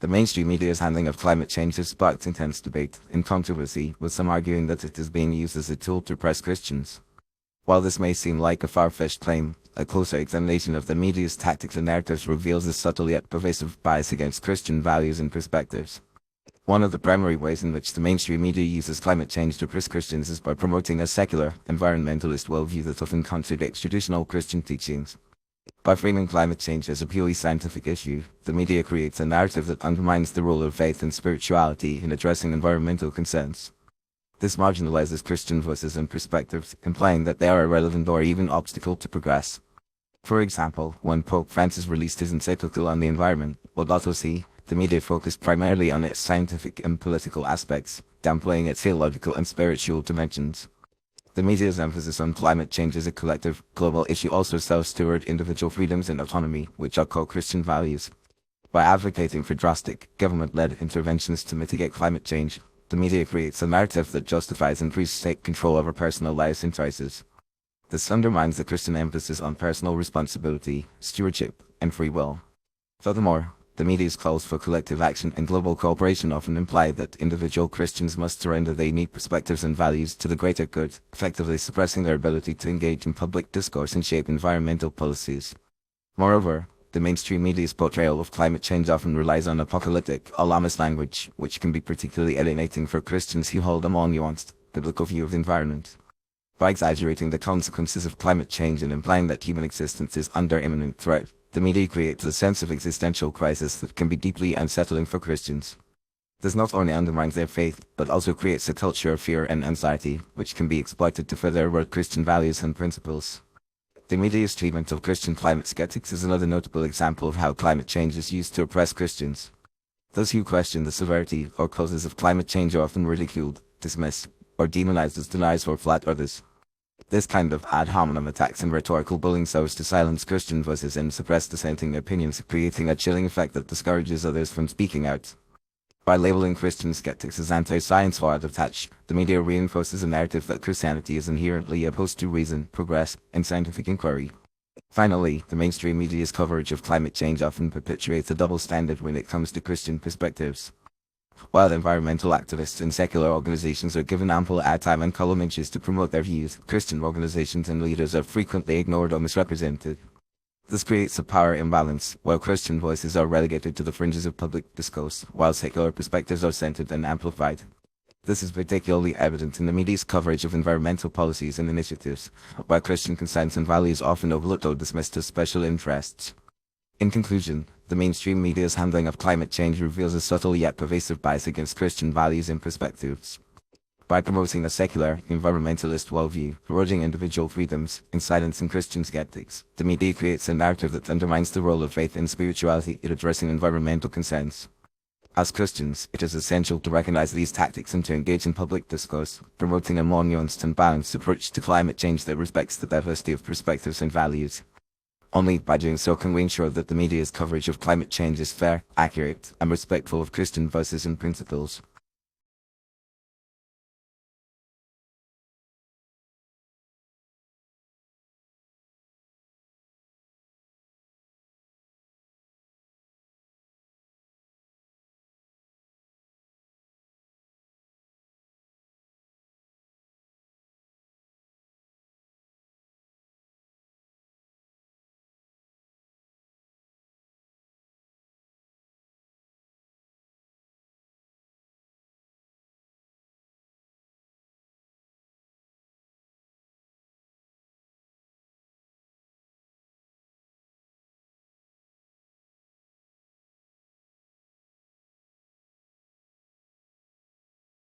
The mainstream media's handling of climate change has sparked intense debate and controversy, with some arguing that it is being used as a tool to oppress Christians. While this may seem like a far-fetched claim, a closer examination of the media's tactics and narratives reveals a subtle yet pervasive bias against Christian values and perspectives. One of the primary ways in which the mainstream media uses climate change to oppress Christians is by promoting a secular, environmentalist worldview that often contradicts traditional Christian teachings. By framing climate change as a purely scientific issue, the media creates a narrative that undermines the role of faith and spirituality in addressing environmental concerns. This marginalizes Christian voices and perspectives, implying that they are irrelevant or even obstacle to progress. For example, when Pope Francis released his encyclical on the environment, Laudato Si', the media focused primarily on its scientific and political aspects, downplaying its theological and spiritual dimensions. The media's emphasis on climate change as a collective, global issue also self-steward individual freedoms and autonomy, which are core Christian values. By advocating for drastic, government-led interventions to mitigate climate change, the media creates a narrative that justifies increased state control over personal lives and choices. This undermines the Christian emphasis on personal responsibility, stewardship, and free will. Furthermore, the media's calls for collective action and global cooperation often imply that individual Christians must surrender their unique perspectives and values to the greater good, effectively suppressing their ability to engage in public discourse and shape environmental policies. Moreover, the mainstream media's portrayal of climate change often relies on apocalyptic, alarmist language, which can be particularly alienating for Christians who hold a more nuanced, biblical view of the environment. By exaggerating the consequences of climate change and implying that human existence is under imminent threat, the media creates a sense of existential crisis that can be deeply unsettling for Christians. This not only undermines their faith, but also creates a culture of fear and anxiety, which can be exploited to further erode Christian values and principles. The media's treatment of Christian climate skeptics is another notable example of how climate change is used to oppress Christians. Those who question the severity or causes of climate change are often ridiculed, dismissed, or demonized as deniers or flat earthers. This kind of ad hominem attacks and rhetorical bullying serves to silence Christian voices and suppress dissenting opinions, creating a chilling effect that discourages others from speaking out. By labeling Christian skeptics as anti-science or out-of-touch, the media reinforces a narrative that Christianity is inherently opposed to reason, progress, and scientific inquiry. Finally, the mainstream media's coverage of climate change often perpetuates a double standard when it comes to Christian perspectives. While environmental activists and secular organizations are given ample airtime and column inches to promote their views, Christian organizations and leaders are frequently ignored or misrepresented. This creates a power imbalance, where Christian voices are relegated to the fringes of public discourse, while secular perspectives are centered and amplified. This is particularly evident in the media's coverage of environmental policies and initiatives, where Christian concerns and values are often overlooked or dismissed as special interests. In conclusion, the mainstream media's handling of climate change reveals a subtle yet pervasive bias against Christian values and perspectives. By promoting a secular, environmentalist worldview, eroding individual freedoms, and silencing Christian skeptics, the media creates a narrative that undermines the role of faith and spirituality in addressing environmental concerns. As Christians, it is essential to recognize these tactics and to engage in public discourse, promoting a more nuanced and balanced approach to climate change that respects the diversity of perspectives and values. Only by doing so can we ensure that the media's coverage of climate change is fair, accurate, and respectful of Christian voices and principles.